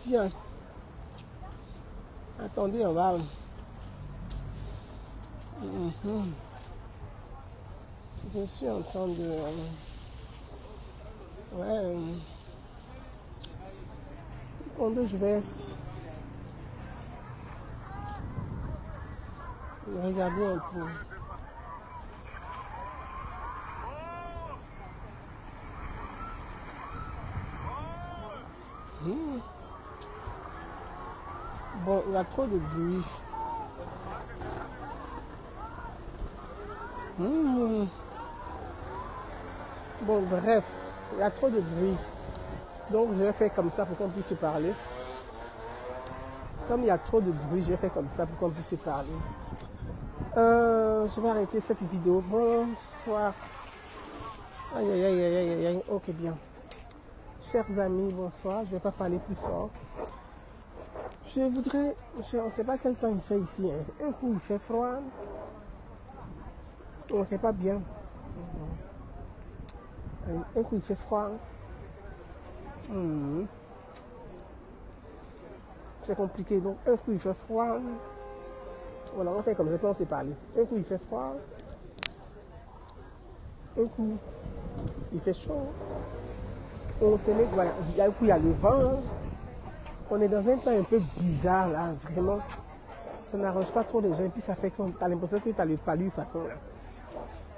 Viens. Attendez, on va... Je suis en train de... ouais. Quand je vais regarder un peu. Bon, il y a trop de bruit. Bon, bref, il y a trop de bruit. Donc, je vais faire comme ça pour qu'on puisse se parler. Comme il y a trop de bruit, je vais faire comme ça pour qu'on puisse se parler. Je vais arrêter cette vidéo. Bonsoir. Aïe, aïe, aïe, aïe, aïe, aïe. Ok, bien. Chers amis, bonsoir. Je ne vais pas parler plus fort. Je voudrais... on ne sait pas quel temps il fait ici. Hein. Un coup, il fait froid. On ne fait pas bien. Un coup, il fait froid. C'est compliqué. Donc, un coup, il fait froid. Voilà, on fait comme ça, puis on s'est parlé. Un coup, il fait froid. Un coup, il fait chaud. On se met, voilà. Un coup, il y a le vent. On est dans un temps un peu bizarre, là. Vraiment, ça n'arrange pas trop les gens. Et puis, ça fait qu'on a l'impression que tu as le palu façon. Là.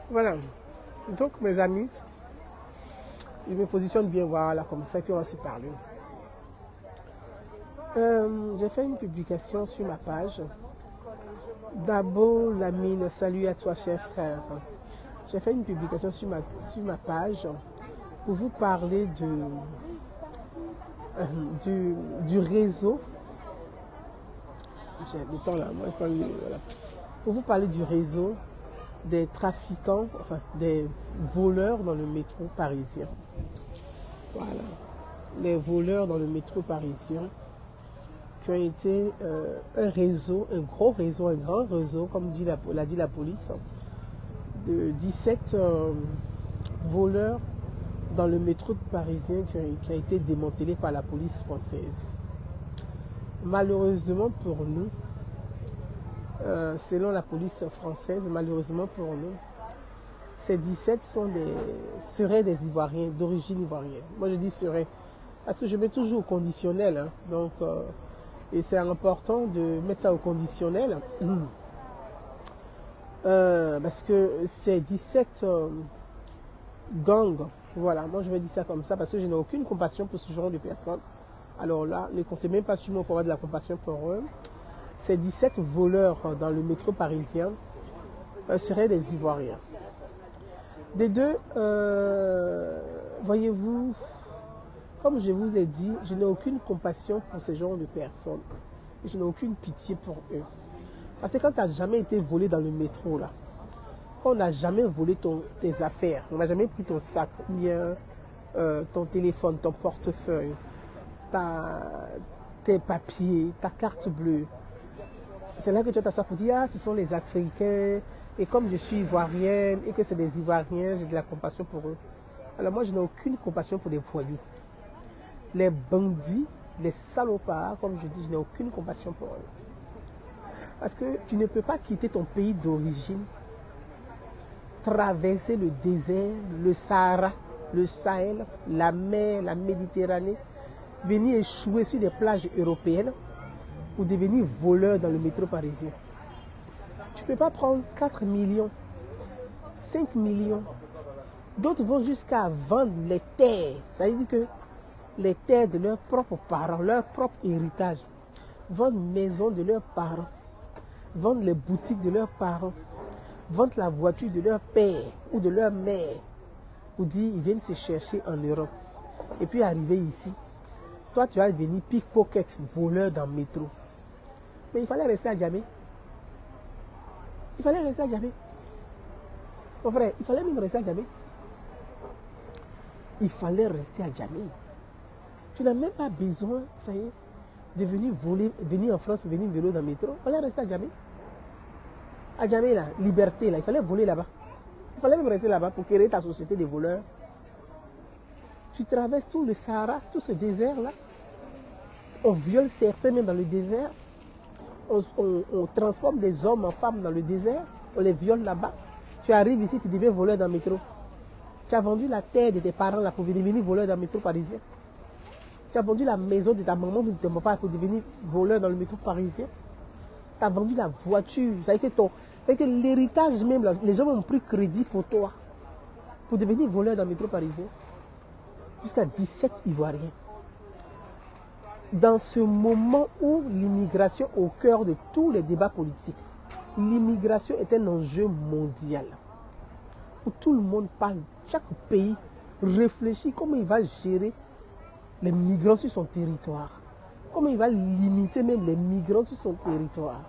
Voilà. Donc, mes amis, je me positionne bien, voilà, comme ça, puis on va se parler. J'ai fait une publication sur ma page. D'abord, Lamine, salut à toi, cher frère. J'ai fait une publication sur ma page pour vous parler du réseau. J'ai le temps là, moi je parle, voilà. Pour vous parler du réseau des trafiquants, enfin des voleurs dans le métro parisien. Voilà. Les voleurs dans le métro parisien qui ont été un réseau, un gros réseau, un grand réseau, comme l'a dit la police, de 17 voleurs dans le métro parisien qui a été démantelé par la police française. Malheureusement pour nous, selon la police française, malheureusement pour nous, ces 17 seraient des Ivoiriens, d'origine ivoirienne. Moi je dis seraient, parce que je mets toujours au conditionnel, hein, donc... et c'est important de mettre ça au conditionnel. Parce que c'est 17 gangs. Voilà, moi je vais dire ça comme ça parce que je n'ai aucune compassion pour ce genre de personnes. Alors là, ne comptez même pas sur moi pour avoir de la compassion pour eux. Ces 17 voleurs dans le métro parisien seraient des Ivoiriens. Des deux, voyez-vous, comme je vous ai dit, je n'ai aucune compassion pour ce genre de personnes. Je n'ai aucune pitié pour eux. Parce que quand tu n'as jamais été volé dans le métro, là, quand on n'a jamais volé tes affaires, on n'a jamais pris ton sac, ou bien ton téléphone, ton portefeuille, tes papiers, ta carte bleue, c'est là que tu vas t'asseoir pour dire, ah, ce sont les Africains, et comme je suis ivoirienne, et que c'est des Ivoiriens, j'ai de la compassion pour eux. Alors moi, je n'ai aucune compassion pour les voyous. Les bandits, les salopards, comme je dis, je n'ai aucune compassion pour eux. Parce que tu ne peux pas quitter ton pays d'origine, traverser le désert, le Sahara, le Sahel, la mer, la Méditerranée, venir échouer sur des plages européennes ou devenir voleur dans le métro parisien. Tu ne peux pas prendre 4 millions, 5 millions. D'autres vont jusqu'à vendre les terres. Ça veut dire que les terres de leurs propres parents, leur propre héritage, vendent maison de leurs parents, vendent les boutiques de leurs parents, vendent la voiture de leur père ou de leur mère, ou dire ils viennent se chercher en Europe. Et puis arriver ici, toi tu vas devenir pickpocket, voleur dans le métro. Mais il fallait rester à Djamé. Il fallait rester à Djamé. Mon frère, il fallait même rester à Djamé. Il fallait rester à Djamé. Tu n'as même pas besoin, ça y est, de venir voler, venir en France pour venir vélo dans le métro. Il fallait rester à Djamé. À Djamé, là, liberté, là, il fallait voler là-bas. Il fallait même rester là-bas pour créer ta société de voleurs. Tu traverses tout le Sahara, tout ce désert-là. On viole certains même dans le désert. On transforme des hommes en femmes dans le désert. On les viole là-bas. Tu arrives ici, tu deviens voleur dans le métro. Tu as vendu la terre de tes parents là pour devenir voleur dans le métro parisien. Tu as vendu la maison de ta maman ou de ton papa pour devenir voleur dans le métro parisien. Tu as vendu la voiture. C'est-à-dire que l'héritage même, là, les gens ont pris crédit pour toi. Pour devenir voleur dans le métro parisien. Jusqu'à 17 Ivoiriens. Dans ce moment où l'immigration est au cœur de tous les débats politiques, l'immigration est un enjeu mondial. Où tout le monde parle, chaque pays réfléchit comment il va gérer les migrants sur son territoire. Comment il va limiter même les migrants sur son territoire.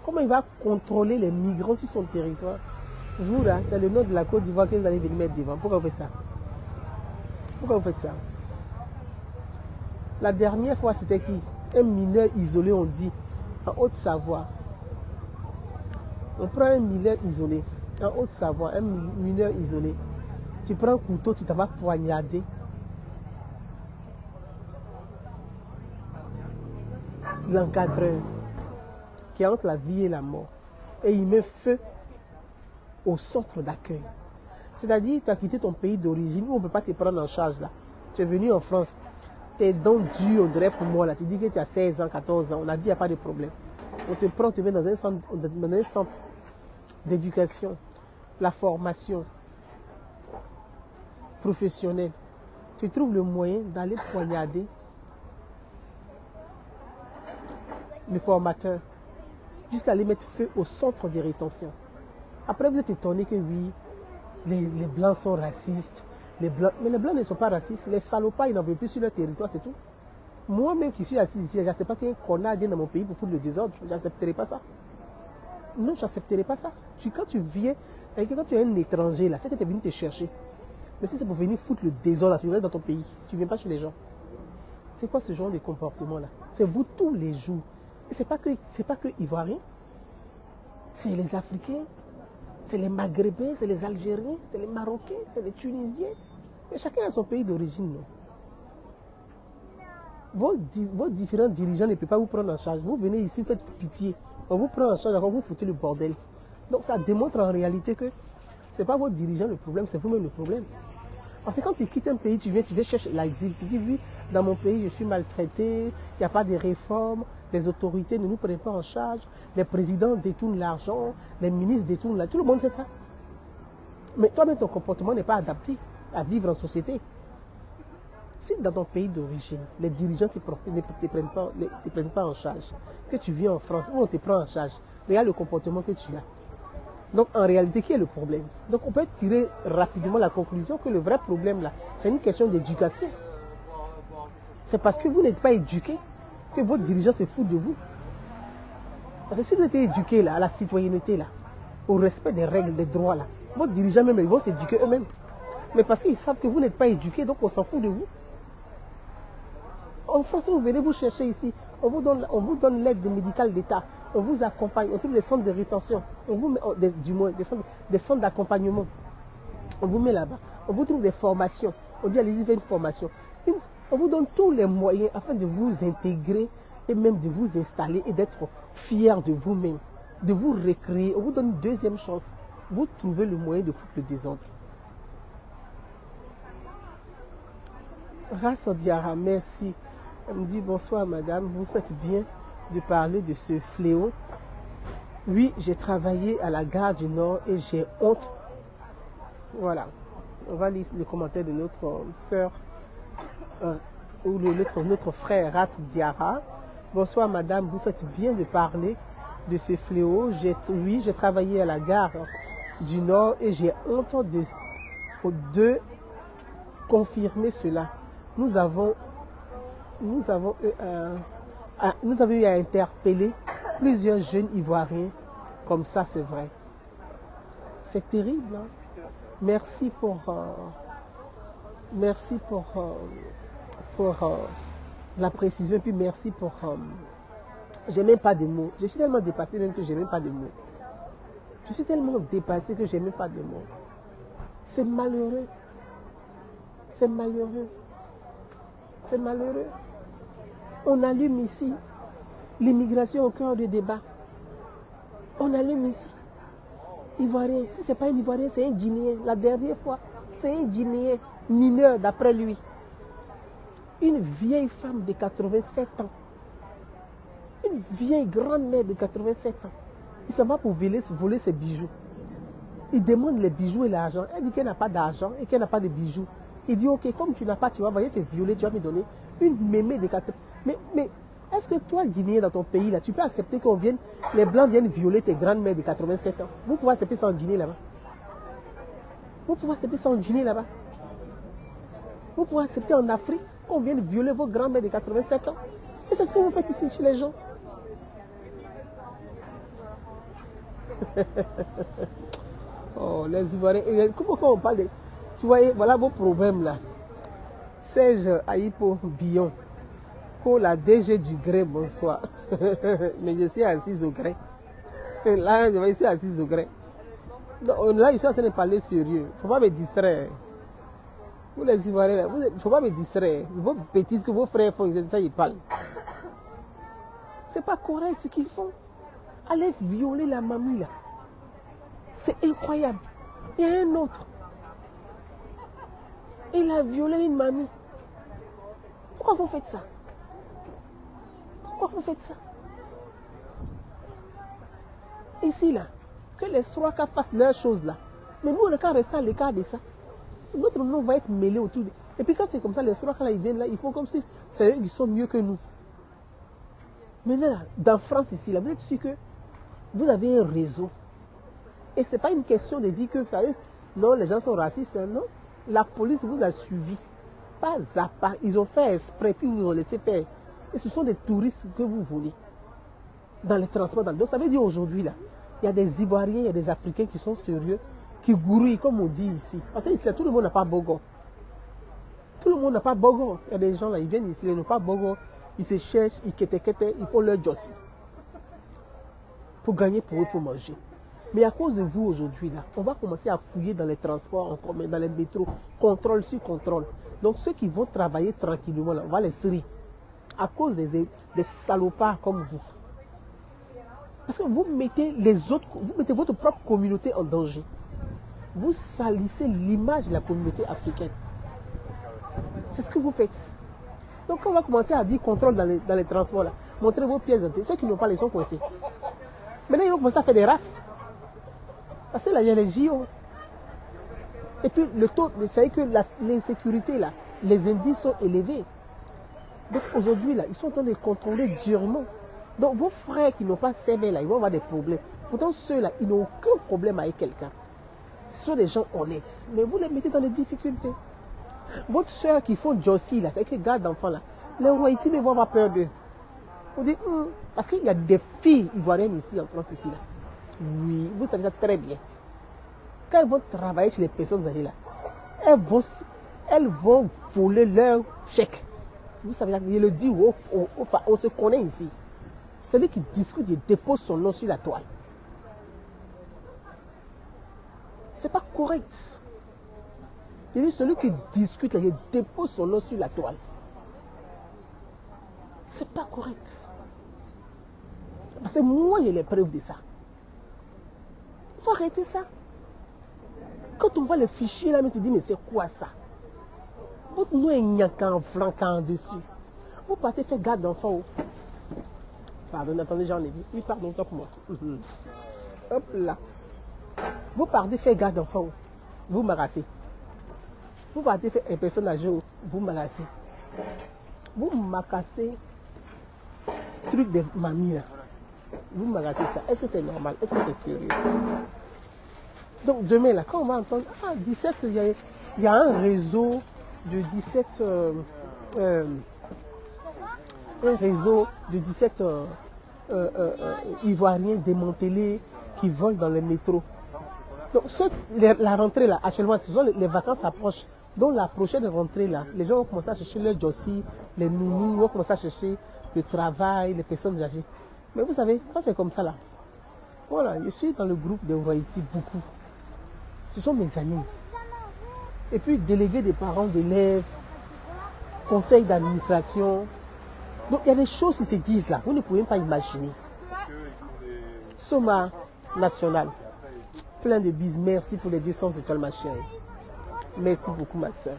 Comment il va contrôler les migrants sur son territoire. Vous là, c'est le nom de la Côte d'Ivoire que vous allez venir mettre devant. Pourquoi vous faites ça? Pourquoi vous faites ça? La dernière fois, c'était qui? Un mineur isolé, on dit, en Haute-Savoie. On prend un mineur isolé, en Haute-Savoie, un mineur isolé. Tu prends un couteau, tu t'en vas poignarder. L'encadreur, qui est entre la vie et la mort. Et il met feu au centre d'accueil. C'est-à-dire, tu as quitté ton pays d'origine, où on ne peut pas te prendre en charge là. Tu es venu en France. Tes dents dures, on dirait pour moi, là, tu dis que tu as 16 ans, 14 ans, on a dit qu'il n'y a pas de problème. On te prend, on te met dans un centre d'éducation, la formation professionnelle. Tu trouves le moyen d'aller poignarder le formateur, jusqu'à aller mettre feu au centre de rétention. Après, vous êtes étonné que oui, les Blancs sont racistes. Les Blancs, mais les Blancs ne sont pas racistes. Les salopards, ils n'en veulent plus sur leur territoire, c'est tout. Moi-même qui suis assis ici, je n'accepte pas qu'un connard vienne dans mon pays pour foutre le désordre. Je n'accepterai pas ça. Non, je n'accepterai pas ça. Quand tu viens, quand tu es un étranger, là, c'est que tu es venu te chercher. Mais si c'est pour venir foutre le désordre, tu restes dans ton pays. Tu ne viens pas chez les gens. C'est quoi ce genre de comportement-là? C'est vous tous les jours. Et ce n'est pas que Ivoiriens. C'est les Africains. C'est les Maghrébins, c'est les Algériens, c'est les Marocains, c'est les Tunisiens. Et chacun a son pays d'origine. Vos différents dirigeants ne peuvent pas vous prendre en charge. Vous venez ici, faites pitié. On vous prend en charge, alors vous foutez le bordel. Donc ça démontre en réalité que ce n'est pas vos dirigeants le problème, c'est vous-même le problème. Parce que quand tu quittes un pays, tu viens chercher l'asile. Tu dis, oui, dans mon pays, je suis maltraité, il n'y a pas de réforme, les autorités ne nous prennent pas en charge, les présidents détournent l'argent, les ministres détournent l'argent. Tout le monde fait ça. Mais toi-même, ton comportement n'est pas adapté à vivre en société. Si dans ton pays d'origine, les dirigeants ne te prennent pas en charge, que tu viens en France, où on te prend en charge, regarde le comportement que tu as. Donc en réalité, qui est le problème? Donc on peut tirer rapidement la conclusion que le vrai problème là, c'est une question d'éducation. C'est parce que vous n'êtes pas éduqué que votre dirigeant se fout de vous. Parce que si vous êtes éduqué là, à la citoyenneté là, au respect des règles, des droits là, votre dirigeant même, ils vont s'éduquer eux-mêmes. Mais parce qu'ils savent que vous n'êtes pas éduqué, donc on s'en fout de vous. En France, vous venez vous chercher ici, on vous donne l'aide médicale d'État, on vous accompagne, on trouve des centres de rétention, on vous met, du moins des centres d'accompagnement, on vous met là-bas, on vous trouve des formations, on dit allez-y faire une formation. On vous donne tous les moyens afin de vous intégrer et même de vous installer et d'être fier de vous-même, de vous recréer. On vous donne une deuxième chance. Vous trouvez le moyen de foutre le désordre. Rass Diarra, merci. Elle me dit bonsoir madame, vous faites bien de parler de ce fléau. Oui, j'ai travaillé à la gare du Nord et j'ai honte. Voilà. On va lire le commentaire de notre sœur ou notre frère Rass Diarra. Bonsoir madame, vous faites bien de parler de ce fléau. Oui, j'ai travaillé à la gare du Nord et j'ai honte de confirmer cela. Nous avons eu à interpeller plusieurs jeunes Ivoiriens. Comme ça, c'est vrai. C'est terrible. Hein? Merci pour la précision. Et puis merci pour... j'ai même pas de mots. Je suis tellement dépassée même que j'ai même pas de mots. Je suis tellement dépassée que j'ai même pas de mots. C'est malheureux. C'est malheureux. C'est malheureux. On allume ici l'immigration au cœur du débat. On allume ici. Ivoirien. Si ce n'est pas un Ivoirien, c'est un Guinéen. La dernière fois, c'est un Guinéen mineur d'après lui. Une vieille femme de 87 ans. Une vieille grand-mère de 87 ans. Il s'en va pour voler ses bijoux. Il demande les bijoux et l'argent. Elle dit qu'elle n'a pas d'argent et qu'elle n'a pas de bijoux. Il dit, ok, comme tu n'as pas, tu vas te violer, tu vas me donner une mémé de 80. Mais est-ce que toi, Guinéen, dans ton pays, là, tu peux accepter qu'on vienne, les Blancs viennent violer tes grandes-mères de 87 ans? Vous pouvez accepter ça en Guinée là-bas? Vous pouvez accepter ça en Guinée là-bas? Vous pouvez accepter en Afrique qu'on vienne violer vos grands-mères de 87 ans? Et c'est ce que vous faites ici chez les gens. Oh, les Ivoiriens. Comment on parle de... Tu vois, voilà vos problèmes là. Serge Aïpo Billon. Pour la DG du Gré, bonsoir. Mais je suis assise au Gré. Là, je suis assise au Gré. Donc, là, je suis en train de parler sérieux. Il ne faut pas me distraire. Vous les Ivoiriens, il ne faut pas me distraire. Vos bêtises que vos frères font, ça, ils parlent. C'est pas correct ce qu'ils font. Allez violer la mamie là. C'est incroyable. Il y a un autre. Il a violé une mamie. Pourquoi vous faites ça? Pourquoi vous faites ça? Ici là, que les Sroaka fassent leurs choses là. Mais nous on n'a qu'à rester à l'écart de ça. Notre nom va être mêlé autour. Et puis quand c'est comme ça, les Sroaka là, ils viennent là, ils font comme si c'est eux qui sont mieux que nous. Maintenant, dans France ici, là, vous êtes sûr que vous avez un réseau. Et ce n'est pas une question de dire que non, les gens sont racistes. Hein, non, la police vous a suivi. Pas à pas. Ils ont fait exprès, puis ils vous ont laissé faire. Et ce sont des touristes que vous voulez. Dans les transports. Donc ça veut dire aujourd'hui, là, il y a des Ivoiriens, il y a des Africains qui sont sérieux, qui gourouillent, comme on dit ici. Parce que ici, là, tout le monde n'a pas bogo. Tout le monde n'a pas bogo. Il y a des gens là, ils viennent ici, ils n'ont pas bogo. Ils se cherchent, ils quêtent, ils font leur jossi. Pour gagner pour eux, pour manger. Mais à cause de vous aujourd'hui, là, on va commencer à fouiller dans les transports en commun, dans les métros, contrôle sur contrôle. Donc ceux qui vont travailler tranquillement, là, on va les serrer. À cause des salopards comme vous. Parce que vous mettez les autres, vous mettez votre propre communauté en danger. Vous salissez l'image de la communauté africaine. C'est ce que vous faites. Donc quand on va commencer à dire contrôle dans les transports, là, montrez vos pièces d'identité. Ceux qui n'ont pas les sont coincés. Maintenant, ils vont commencer à faire des rafles. Parce que là, il y a les JO. Et puis, le taux, vous savez que l'insécurité, là, les indices sont élevés. Donc, aujourd'hui, là, ils sont en train de contrôler durement. Donc, vos frères qui n'ont pas servi, là, ils vont avoir des problèmes. Pourtant, ceux-là, ils n'ont aucun problème avec quelqu'un. Ce sont des gens honnêtes. Mais vous les mettez dans des difficultés. Votre soeur qui font Jossi, là, c'est que garde d'enfants, là, les royautés ne vont avoir peur d'eux. On dit, parce qu'il y a des filles ivoiriennes ici, en France, ici, là. Oui, vous savez ça très bien. Quand elles vont travailler chez les personnes âgées là, elles vont voler leur chèque. Vous savez ça, je le dis, on se connaît ici. Celui qui discute, il dépose son nom sur la toile. C'est pas correct. Je dis, celui qui discute, il dépose son nom sur la toile. C'est pas correct. Parce que moi, j'ai les preuves de ça. Il faut arrêter ça. Quand on voit le fichier là, tu te dis, mais c'est quoi ça? Votre nom est nyakan, flanquant dessus. Vous partez faire garde d'enfant. Pardon, attendez, j'en ai dit. Oui, pardon, top moi. Hop là. Vous partez faire garde d'enfant. Vous m'agassez. Vous partez faire une personne âgée. Vous m'agassez. Vous m'agassez. Truc de mamie là. Vous m'agassez ça. Est-ce que c'est normal? Est-ce que c'est sérieux? Donc demain, là, quand on va entendre, 17, il y a un réseau de 17, Ivoiriens démantelés qui volent dans le métro. Donc la rentrée, là, actuellement, les vacances approchent. Donc la prochaine rentrée, là, les gens vont commencer à chercher leur jossi, les nounous, vont commencer à chercher le travail, les personnes âgées. Mais vous savez, quand c'est comme ça, là, voilà, je suis dans le groupe de Haïti beaucoup. Ce sont mes amis. Et puis délégués des parents d'élèves, conseil d'administration, Donc il y a des choses qui se disent là, vous ne pouvez pas imaginer. Soma national, plein de bis, merci pour les 200 étoiles ma chérie. Merci beaucoup ma soeur.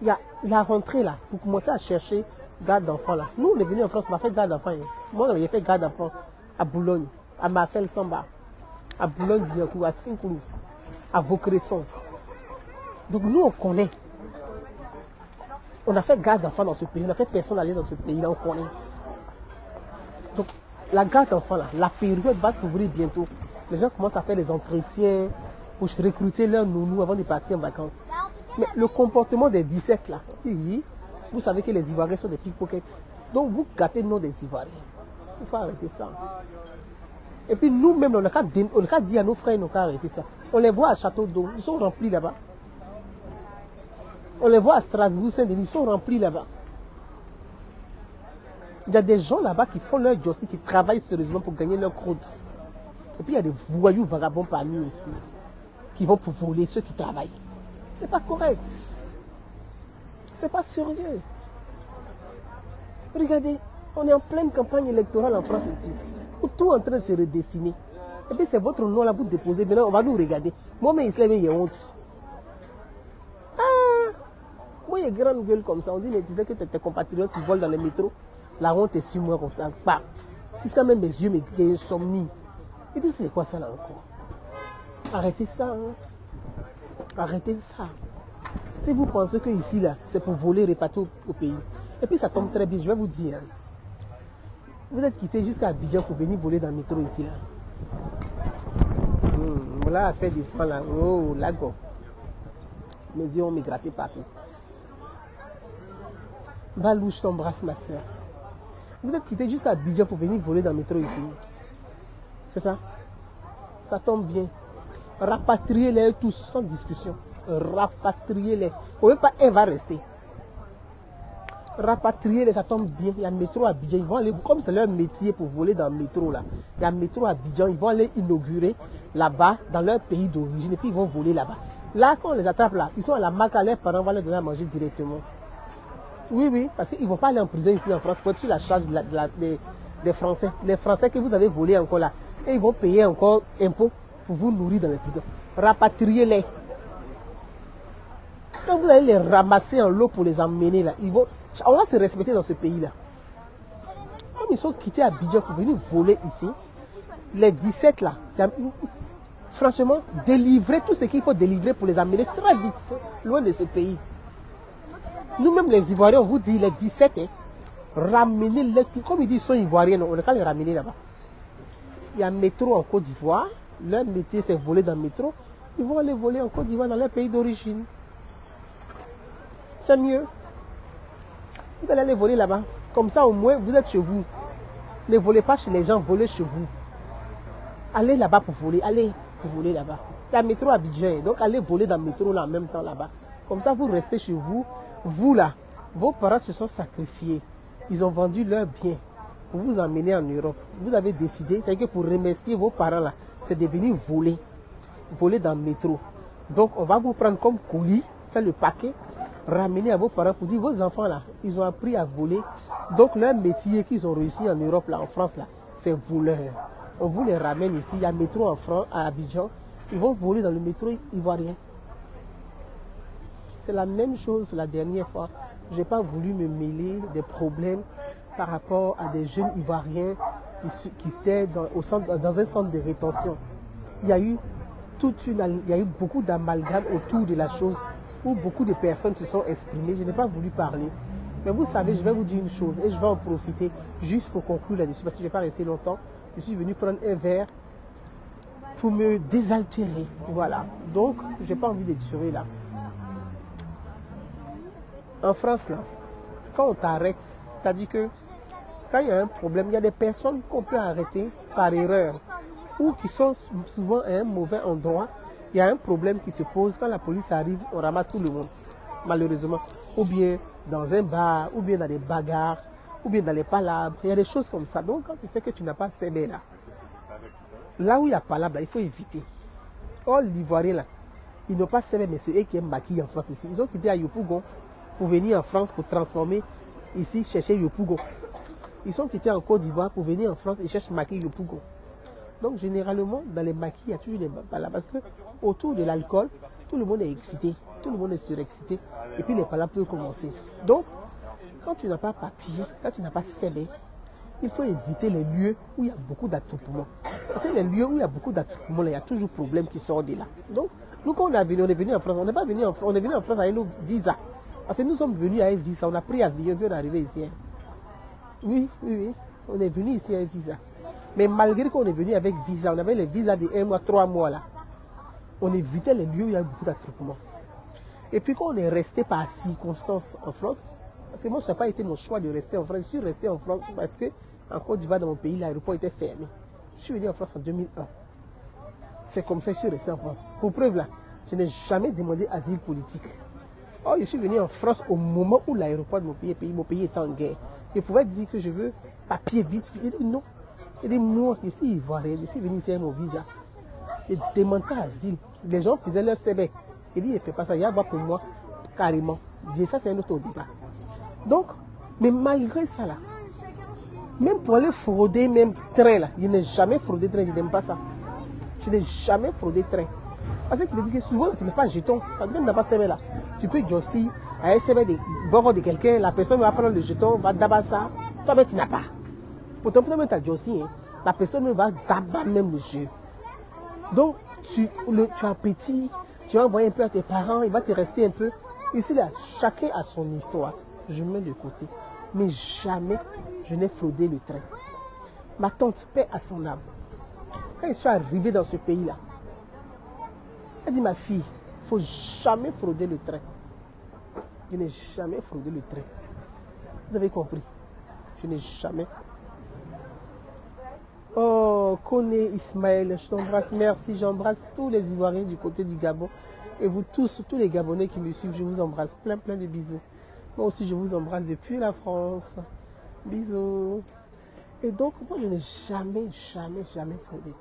Il y a la rentrée là, pour commencer à chercher garde d'enfants là. Nous on est venus en France, on a fait garde d'enfants. Moi j'ai fait garde d'enfants à Boulogne, à Marcel Samba, à Boulogne, à Saint-Cloud, à Vaucresson. Donc nous on connaît. On a fait garde d'enfants dans ce pays, on a fait personne aller dans ce pays là, on connaît. Donc la garde d'enfants là, la période va s'ouvrir bientôt. Les gens commencent à faire des entretiens pour recruter leurs nounous avant de partir en vacances. Mais le comportement des 17 là, oui, vous savez que les Ivoiriens sont des pickpockets. Donc vous gâtez le nom des Ivoiriens. Il faut arrêter ça. Et puis nous-mêmes, on a qu'à dire à nos frères, on a qu'à arrêter ça. On les voit à Château d'Eau, ils sont remplis là-bas. On les voit à Strasbourg, Saint-Denis, ils sont remplis là-bas. Il y a des gens là-bas qui font leur job, qui travaillent sérieusement pour gagner leur croûte. Et puis il y a des voyous vagabonds parmi eux aussi, qui vont pour voler ceux qui travaillent. C'est pas correct. C'est pas sérieux. Regardez, on est en pleine campagne électorale en France ici. Tout en train de se redessiner. Et puis c'est votre nom là, vous déposez. Maintenant, on va nous regarder. Moi-même, il y a honte. Ah! Moi, il y a grande gueule comme ça. On dit, mais tu sais que tes compatriotes qui volent dans le métro, la honte est sur moi comme ça. Bah, jusqu'à même mes yeux, mais j'ai insomnie. Et puis c'est quoi ça là encore? Arrêtez ça. Hein? Arrêtez ça. Si vous pensez que ici là, c'est pour voler, répartir au pays. Et puis ça tombe très bien, je vais vous dire. Hein. Vous êtes quitté jusqu'à Abidjan pour venir voler dans le métro ici là. Voilà à faire des francs là. Oh, lago. Mes yeux ont migraté partout. Balou, je t'embrasse ma soeur. Vous êtes quitté jusqu'à Abidjan pour venir voler dans le métro ici. C'est ça? Ça tombe bien. Rapatriez-les tous sans discussion. Rapatriez-les. Même pas un va rester. Rapatriez-les, ça tombe bien. Il y a un métro à Abidjan. Ils vont aller, comme c'est leur métier pour voler dans le métro là. Il y a un métro à Abidjan. Ils vont aller inaugurer là-bas, dans leur pays d'origine. Et puis ils vont voler là-bas. Là, quand on les attrape là, ils sont à la marque à leurs parents, on va leur donner à manger directement. Oui, oui, parce qu'ils ne vont pas aller en prison ici en France pour être sur la charge des Français. Les Français que vous avez volés encore là. Et ils vont payer encore impôts pour vous nourrir dans les prisons. Rapatriez-les. Quand vous allez les ramasser en lot pour les emmener là, on va se respecter dans ce pays-là. Comme ils sont quittés à Abidjan pour venir voler ici, les 17 là, franchement, délivrez tout ce qu'il faut délivrer pour les amener très vite, loin de ce pays. Nous-mêmes les Ivoiriens, on vous dit les 17, hein, ramenez-les tout. Comme ils disent, ils sont Ivoiriens, on ne peut pas les ramener là-bas. Il y a un métro en Côte d'Ivoire, leur métier c'est voler dans le métro, ils vont aller voler en Côte d'Ivoire dans leur pays d'origine. C'est mieux. Vous allez aller voler là-bas. Comme ça, au moins, vous êtes chez vous. Ne volez pas chez les gens, volez chez vous. Allez là-bas pour voler. Allez pour voler là-bas. Il y a un métro à Abidjan. Donc, allez voler dans le métro là en même temps là-bas. Comme ça, vous restez chez vous. Vous là, vos parents se sont sacrifiés. Ils ont vendu leurs biens pour vous emmener en Europe. Vous avez décidé, c'est que pour remercier vos parents là, c'est de venir voler. Voler dans le métro. Donc, on va vous prendre comme colis, faire le paquet, ramener à vos parents pour dire, vos enfants là, ils ont appris à voler. Donc, leur métier qu'ils ont réussi en Europe là, en France là, c'est voleur. On vous les ramène ici, il y a un métro en France, à Abidjan. Ils vont voler dans le métro ivoirien. C'est la même chose la dernière fois. Je n'ai pas voulu me mêler des problèmes par rapport à des jeunes Ivoiriens qui étaient dans un centre de rétention. Il y a eu beaucoup d'amalgame autour de la chose où beaucoup de personnes se sont exprimées. Je n'ai pas voulu parler. Mais vous savez, je vais vous dire une chose et je vais en profiter juste pour conclure là-dessus parce que je ne vais pas rester longtemps. Je suis venu prendre un verre pour me désaltérer. Voilà. Donc, je n'ai pas envie d'être tué là. En France, là, quand on t'arrête, c'est-à-dire que quand il y a un problème, il y a des personnes qu'on peut arrêter par erreur ou qui sont souvent à un mauvais endroit. Il y a un problème qui se pose. Quand la police arrive, on ramasse tout le monde, malheureusement. Ou bien dans un bar, ou bien dans des bagarres, ou bien dans les palabres. Il y a des choses comme ça. Donc, quand tu sais que tu n'as pas CB là, là où il y a palabre, il faut éviter. Oh, l'Ivoirien là, ils n'ont pas CB, mais c'est eux qui aiment maquiller en France ici. Ils ont quitté à Yopougon pour venir en France pour transformer ici, chercher Yopougon. Ils sont quittés en Côte d'Ivoire pour venir en France et cherchent maquis le pougon. Donc, généralement, dans les maquis, il y a toujours des palas. Parce que autour de l'alcool, tout le monde est excité. Tout le monde est surexcité. Et puis, les palas peuvent commencer. Donc, quand tu n'as pas papier, quand tu n'as pas CB, il faut éviter les lieux où il y a beaucoup d'attroupements. Parce que les lieux où il y a beaucoup d'attroupements, il y a toujours problème qui sort de là. Donc, nous, quand on est venu en France, on n'est pas venu en France, on est venu en France avec nos visas. Parce que nous sommes venus avec visa, on a pris avion, puis on est arrivé ici. Hein. Oui, on est venu ici avec visa. Mais malgré qu'on est venu avec visa, on avait les visas de 1 mois, 3 mois là. On évitait les lieux où il y a beaucoup d'attroupements. Et puis quand on est resté par circonstance en France, parce que moi, ça n'a pas été mon choix de rester en France. Je suis resté en France parce qu'en Côte d'Ivoire, dans mon pays, l'aéroport était fermé. Je suis venu en France en 2001. C'est comme ça que je suis resté en France. Pour preuve là, je n'ai jamais demandé asile politique. Oh, je suis venu en France au moment où l'aéroport de mon pays était en guerre. Je pouvais dire que je veux papier vite. Je dis non. Je dis moi, je suis ivoirien, je suis venu ici avec mon visa. Je ne demande pas asile. Les gens faisaient leur CB. Je dis, il ne fait pas ça. Il y a pour moi, carrément. Je dis, ça, c'est un autre débat. Donc, mais malgré ça là, même pour aller frauder, même train là, je n'ai jamais fraudé train, je n'aime pas ça. Je n'ai jamais fraudé train. Parce que tu te dis que souvent, tu n'as pas jeton. Parce que tu n'as pas CB là. Tu peux josser à un CB de quelqu'un, la personne va prendre le jeton, va d'abattre ça. Toi-même, tu n'as pas. Pourtant, tu as jossi, hein, la personne va d'abattre même le jeu. Donc, tu as petit, tu vas envoyer un peu à tes parents, il va te rester un peu. Ici, là, chacun a son histoire. Je mets de côté. Mais jamais je n'ai fraudé le train. Ma tante, paix à son âme. Quand je suis arrivé dans ce pays-là, elle dit, ma fille, il ne faut jamais frauder le train. Je n'ai jamais fraudé le train. Vous avez compris? Je n'ai jamais. Oh, Koné Ismaël, je t'embrasse. Merci, j'embrasse tous les Ivoiriens du côté du Gabon. Et vous tous les Gabonais qui me suivent, je vous embrasse. Plein de bisous. Moi aussi, je vous embrasse depuis la France. Bisous. Et donc, moi, je n'ai jamais fraudé.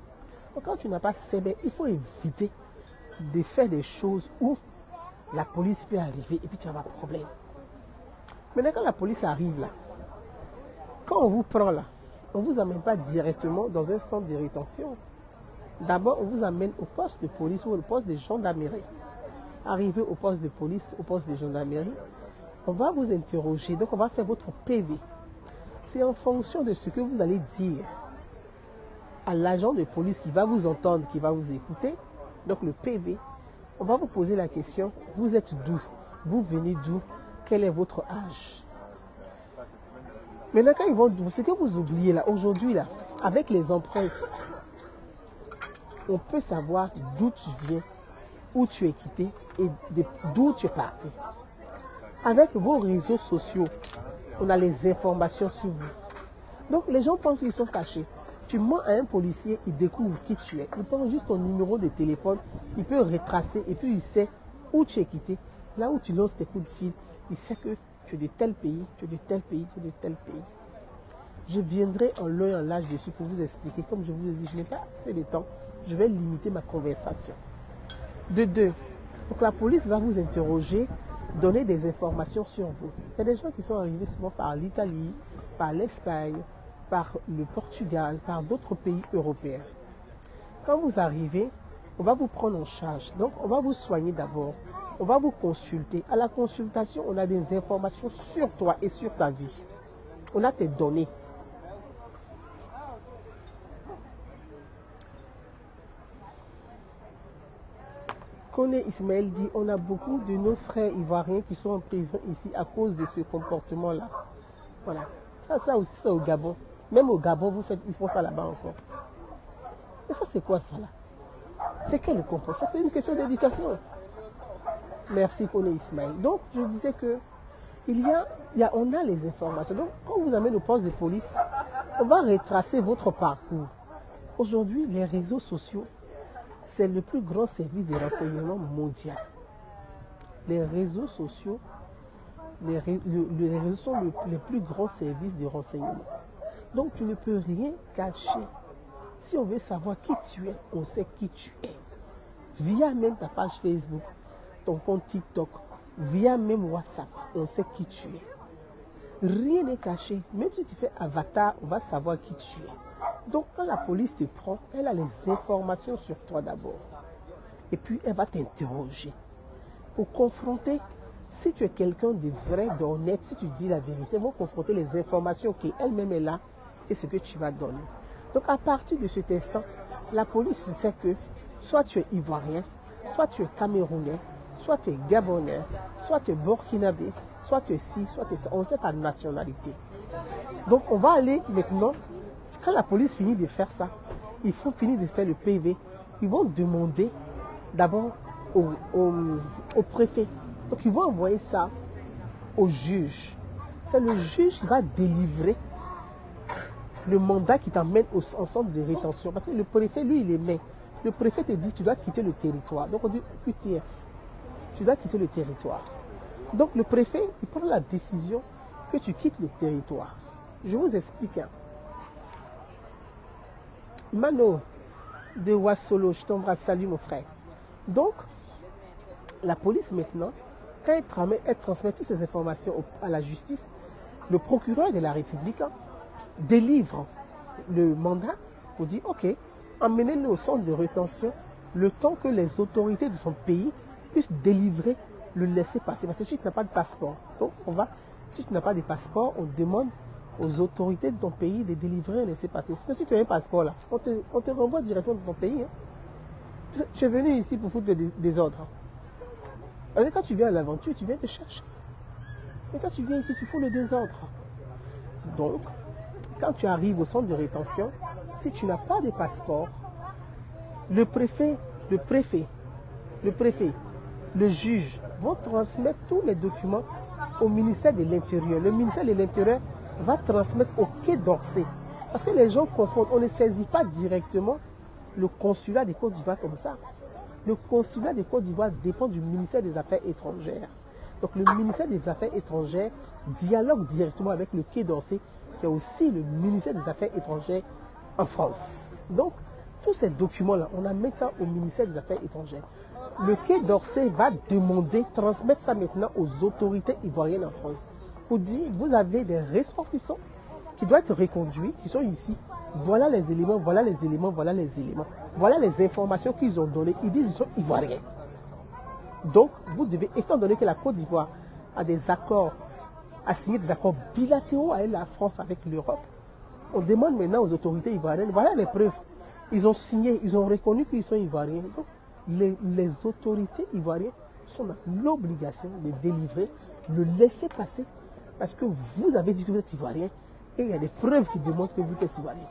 Donc, quand tu n'as pas CB, il faut éviter de faire des choses où la police peut arriver et puis tu vas avoir problème. Maintenant, quand la police arrive là, quand on vous prend là, on ne vous amène pas directement dans un centre de rétention. D'abord, on vous amène au poste de police ou au poste de gendarmerie. Arrivé au poste de police, au poste de gendarmerie, on va vous interroger. Donc, on va faire votre PV. C'est en fonction de ce que vous allez dire à l'agent de police qui va vous entendre, qui va vous écouter. Donc, le PV, on va vous poser la question, vous êtes d'où? Vous venez d'où? Quel est votre âge? Maintenant, quand ils vont, ce que vous oubliez là, aujourd'hui là, avec les empreintes, on peut savoir d'où tu viens, où tu es quitté et d'où tu es parti. Avec vos réseaux sociaux, on a les informations sur vous. Donc les gens pensent qu'ils sont cachés. Tu mens à un policier, il découvre qui tu es. Il prend juste ton numéro de téléphone, il peut retracer et puis il sait où tu es quitté. Là où tu lances tes coups de fil, il sait que tu es de tel pays, tu es de tel pays, tu es de tel pays. Je viendrai en long et en large dessus pour vous expliquer. Comme je vous l'ai dit, je n'ai pas assez de temps. Je vais limiter ma conversation. De deux, donc la police va vous interroger, donner des informations sur vous. Il y a des gens qui sont arrivés souvent par l'Italie, par l'Espagne, par le Portugal, par d'autres pays européens. Quand vous arrivez, on va vous prendre en charge. Donc, on va vous soigner d'abord. On va vous consulter. À la consultation, on a des informations sur toi et sur ta vie. On a tes données. Koné Ismaël dit, on a beaucoup de nos frères ivoiriens qui sont en prison ici à cause de ce comportement-là. Voilà. Ça aussi, c'est au Gabon. Même au Gabon, ils font ça là-bas encore. Et ça, c'est quoi ça là? C'est quel comportement? Ça, c'est une question d'éducation. Merci, Koné Ismaël. Donc, je disais que on a les informations. Donc, quand on vous amène au poste de police, on va retracer votre parcours. Aujourd'hui, les réseaux sociaux, c'est le plus grand service de renseignement mondial. Les réseaux sociaux, les réseaux sont les plus grands services de renseignement. Donc, tu ne peux rien cacher. Si on veut savoir qui tu es, on sait qui tu es. Via même ta page Facebook, ton compte TikTok, via même WhatsApp, on sait qui tu es. Rien n'est caché. Même si tu fais avatar, on va savoir qui tu es. Donc quand la police te prend, elle a les informations sur toi d'abord. Et puis elle va t'interroger pour confronter. Si tu es quelqu'un de vrai, d'honnête, si tu dis la vérité, ils vont confronter les informations qu'elle-même est là et ce que tu vas donner. Donc à partir de cet instant, la police sait que soit tu es ivoirien, soit tu es camerounais, soit tu es gabonais, soit tu es burkinabé, soit tu es ci, soit tu es ça. On sait ta nationalité. Donc on va aller maintenant, quand la police finit de faire ça, ils font finir de faire le PV, ils vont demander d'abord au préfet. Donc ils vont envoyer ça au juge. C'est le juge qui va délivrer le mandat qui t'emmène au centre de rétention. Parce que le préfet, lui, il émet. Le préfet te dit, tu dois quitter le territoire. Donc on dit QTF. Tu dois quitter le territoire. Donc le préfet, il prend la décision que tu quittes le territoire. Je vous explique. Mano de Wassolo, je t'embrasse, salut mon frère. Donc, la police maintenant, quand elle transmet toutes ces informations à la justice, le procureur de la République délivre le mandat pour dire, ok, emmenez-le au centre de rétention le temps que les autorités de son pays puissent délivrer le laisser-passer. Parce que si tu n'as pas de passeport, donc si tu n'as pas de passeport, on demande aux autorités de ton pays de délivrer un laisser-passer. Sinon, si tu as un passeport là, on te renvoie directement dans ton pays. Tu es venu ici pour foutre des ordres. Quand tu viens à l'aventure, tu viens te chercher. Et quand tu viens ici, tu fous le désordre. Donc, quand tu arrives au centre de rétention, si tu n'as pas de passeport, le préfet, le juge vont transmettre tous les documents au ministère de l'Intérieur. Le ministère de l'Intérieur va transmettre au Quai d'Orsay. Parce que les gens confondent, on ne saisit pas directement le consulat de Côte d'Ivoire comme ça. Le consulat de Côte d'Ivoire dépend du ministère des Affaires étrangères. Donc le ministère des Affaires étrangères dialogue directement avec le Quai d'Orsay, qui est aussi le ministère des Affaires étrangères en France. Donc tous ces documents-là, on amène ça au ministère des Affaires étrangères. Le Quai d'Orsay va demander, transmettre ça maintenant aux autorités ivoiriennes en France. Pour dire, vous avez des ressortissants qui doivent être reconduits, qui sont ici. Voilà les éléments, voilà les éléments, voilà les éléments. Voilà les informations qu'ils ont données. Ils disent qu'ils sont ivoiriens. Donc, vous devez, étant donné que la Côte d'Ivoire a des accords, a signé des accords bilatéraux avec la France, avec l'Europe, on demande maintenant aux autorités ivoiriennes, voilà les preuves. Ils ont signé, ils ont reconnu qu'ils sont ivoiriens. Donc, les autorités ivoiriennes sont dans l'obligation de délivrer, de laisser passer, parce que vous avez dit que vous êtes ivoirien et il y a des preuves qui démontrent que vous êtes ivoirien.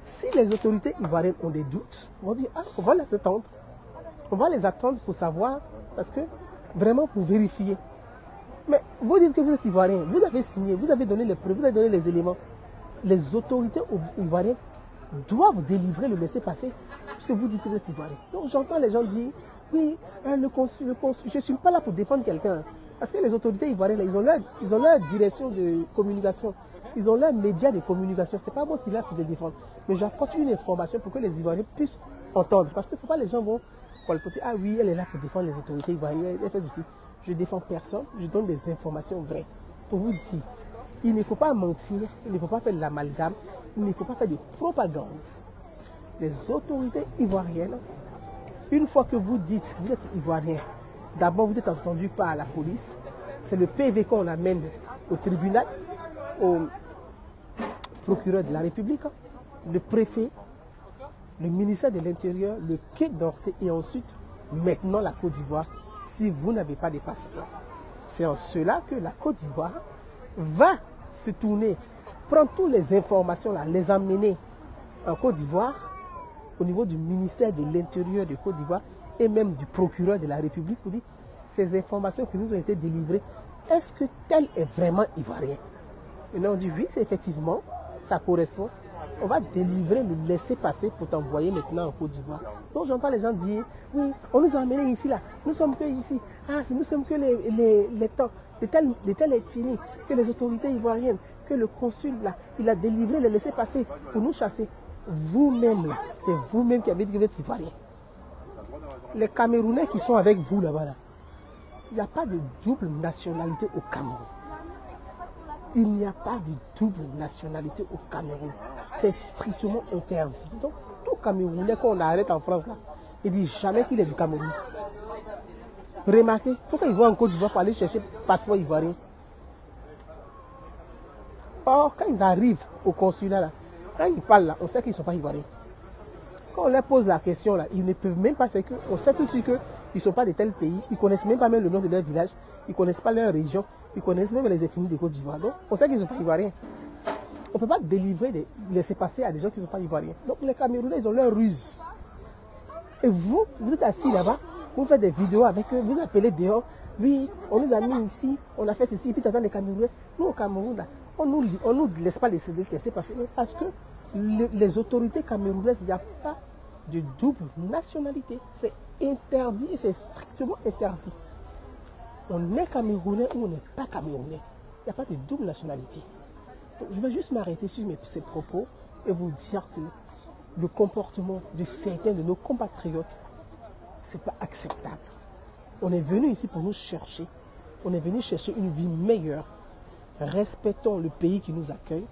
Si les autorités ivoiriennes ont des doutes, on va dire, ah, on va les attendre. On va les attendre pour savoir, parce que vraiment pour vérifier. Mais vous dites que vous êtes ivoirien, vous avez signé, vous avez donné les preuves, vous avez donné les éléments. Les autorités ivoiriennes doivent délivrer le laisser-passer, parce que vous dites que vous êtes ivoirien. Donc j'entends les gens dire, oui, le consul, je ne suis pas là pour défendre quelqu'un. Parce que les autorités ivoiriennes, ils ont leur direction de communication. Ils ont leurs médias de communication. Ce n'est pas moi qui est là pour te défendre. Mais j'apporte une information pour que les Ivoiriens puissent entendre. Parce qu'il ne faut pas que les gens vont colporter. Ah oui, elle est là pour défendre les autorités ivoiriennes. Elle fait ceci. Je ne défends personne. Je donne des informations vraies. Pour vous dire, il ne faut pas mentir. Il ne faut pas faire de l'amalgame. Il ne faut pas faire de propagande. Les autorités ivoiriennes, une fois que vous dites que vous êtes ivoirien, d'abord vous êtes entendu par la police. C'est le PV qu'on amène au tribunal, au procureur de la République, le préfet, le ministère de l'Intérieur, le Quai d'Orsay et ensuite, maintenant la Côte d'Ivoire, si vous n'avez pas de passeport. C'est en cela que la Côte d'Ivoire va se tourner, prendre toutes les informations, là, les emmener en Côte d'Ivoire, au niveau du ministère de l'Intérieur de Côte d'Ivoire et même du procureur de la République pour dire ces informations qui nous ont été délivrées, est-ce que tel est vraiment ivoirien? Et là on dit oui, c'est effectivement, ça correspond. On va délivrer le laisser-passer pour t'envoyer maintenant en Côte d'Ivoire. Donc j'entends les gens dire, oui, on nous a amenés ici, là, nous sommes que ici, ah, nous sommes que les temps de telle ethnie, que les autorités ivoiriennes, que le consul là, il a délivré le laisser-passer pour nous chasser. Vous-même là, c'est vous-même qui avez dit que vous êtes ivoirien. Les Camerounais qui sont avec vous là-bas, là, il n'y a pas de double nationalité au Cameroun. Il n'y a pas de double nationalité au Cameroun. C'est strictement interdit. Donc, tout Camerounais, quand on arrête en France, là, il dit jamais qu'il est du Cameroun. Remarquez, pourquoi ils vont en Côte d'Ivoire pour aller chercher passeport ivoirien? Or, quand ils arrivent au consulat, là, quand ils parlent, là, on sait qu'ils ne sont pas ivoiriens. Quand on leur pose la question, là, ils ne peuvent même pas, c'est qu'on sait tout de suite qu'ils ne sont pas de tel pays, ils ne connaissent même pas même le nom de leur village, ils ne connaissent pas leur région, ils connaissent même les ethnies de Côte d'Ivoire. Donc, on sait qu'ils ne sont pas ivoiriens. On ne peut pas délivrer, laisser passer à des gens qui ne sont pas ivoiriens. Donc, les Camerounais, ils ont leur ruse. Et vous êtes assis là-bas, vous faites des vidéos avec eux, vous appelez dehors, oui, on nous a mis ici, on a fait ceci, puis t'attends les Camerounais. Nous, au Cameroun, là, on nous laisse pas laisser passer parce que les autorités camerounaises, il n'y a pas de double nationalité. C'est interdit et c'est strictement interdit. On est Camerounais ou on n'est pas Camerounais. Il n'y a pas de double nationalité. Donc, je vais juste m'arrêter sur ces propos et vous dire que le comportement de certains de nos compatriotes, ce n'est pas acceptable. On est venu ici pour nous chercher. On est venu chercher une vie meilleure. Respectons le pays qui nous accueille.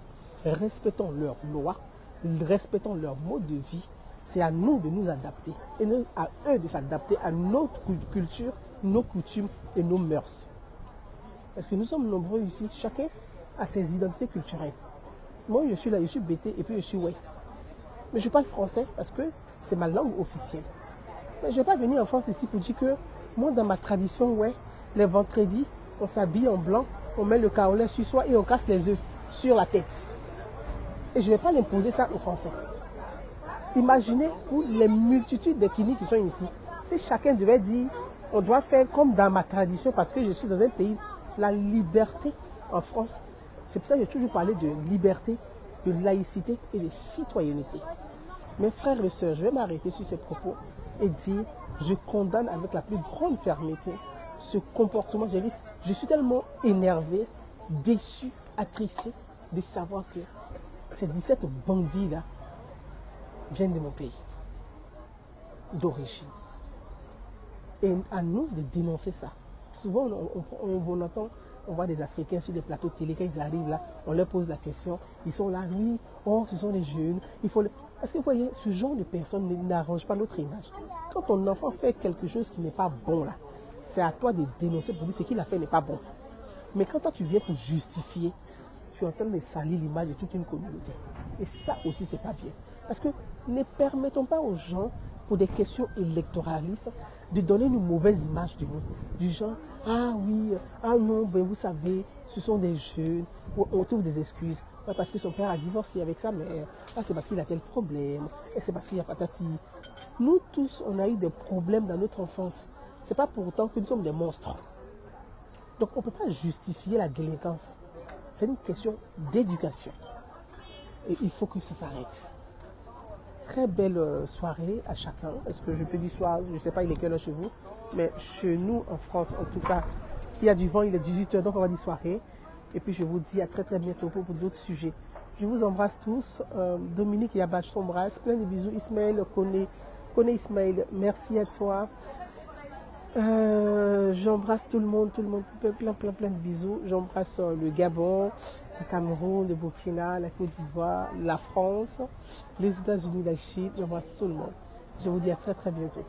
Respectons leurs lois. Respectons leur mode de vie. C'est à nous de nous adapter. Et à eux de s'adapter à notre culture, nos coutumes et nos mœurs. Parce que nous sommes nombreux ici. Chacun a ses identités culturelles. Moi, je suis là, je suis bété et puis je suis ouais. Mais je parle français parce que c'est ma langue officielle. Mais je ne vais pas venir en France ici pour dire que moi, dans ma tradition, ouais, les vendredis, on s'habille en blanc, on met le kaolin sur soi et on casse les œufs sur la tête. Et je ne vais pas l'imposer ça aux Français. Imaginez pour les multitudes d'ethnies qui sont ici. Si chacun devait dire, on doit faire comme dans ma tradition parce que je suis dans un pays, la liberté en France. C'est pour ça que j'ai toujours parlé de liberté, de laïcité et de citoyenneté. Mes frères et sœurs, je vais m'arrêter sur ces propos et dire, je condamne avec la plus grande fermeté ce comportement. J'ai dit, je suis tellement énervé, déçu, attristé de savoir que ces 17 bandits-là viennent de mon pays, d'origine. Et à nous de dénoncer ça. Souvent, on entend, on voit des Africains sur des plateaux de télé, quand ils arrivent là, on leur pose la question, ils sont là, oui, oh, ce sont les jeunes, il faut... Parce que vous voyez, ce genre de personnes n'arrange pas notre image. Quand ton enfant fait quelque chose qui n'est pas bon là, c'est à toi de dénoncer pour dire ce qu'il a fait n'est pas bon. Mais quand toi tu viens pour justifier, tu es en train de salir l'image de toute une communauté. Et ça aussi, c'est pas bien. Parce que ne permettons pas aux gens, pour des questions électoralistes, de donner une mauvaise image de nous. Du genre, ah oui, ah non, ben vous savez, ce sont des jeunes, on trouve des excuses. Parce que son père a divorcé avec sa mère, ah, c'est parce qu'il a tel problème, et c'est parce qu'il y a patati. Nous tous, on a eu des problèmes dans notre enfance. Ce n'est pas pour autant que nous sommes des monstres. Donc on ne peut pas justifier la délinquance. C'est une question d'éducation. Et il faut que ça s'arrête. Très belle soirée à chacun. Est-ce que je peux dire soir? Je ne sais pas, il est quelle heure chez vous. Mais chez nous, en France, en tout cas, il y a du vent, il est 18h, donc on va dire soirée. Et puis je vous dis à très très bientôt pour d'autres sujets. Je vous embrasse tous. Dominique Yabache s'embrasse. Plein de bisous. Ismaël, connaît Ismaël. Merci à toi. J'embrasse tout le monde, plein de bisous. J'embrasse le Gabon, le Cameroun, le Burkina, la Côte d'Ivoire, la France, les États-Unis, la Chine. J'embrasse tout le monde. Je vous dis à très très bientôt.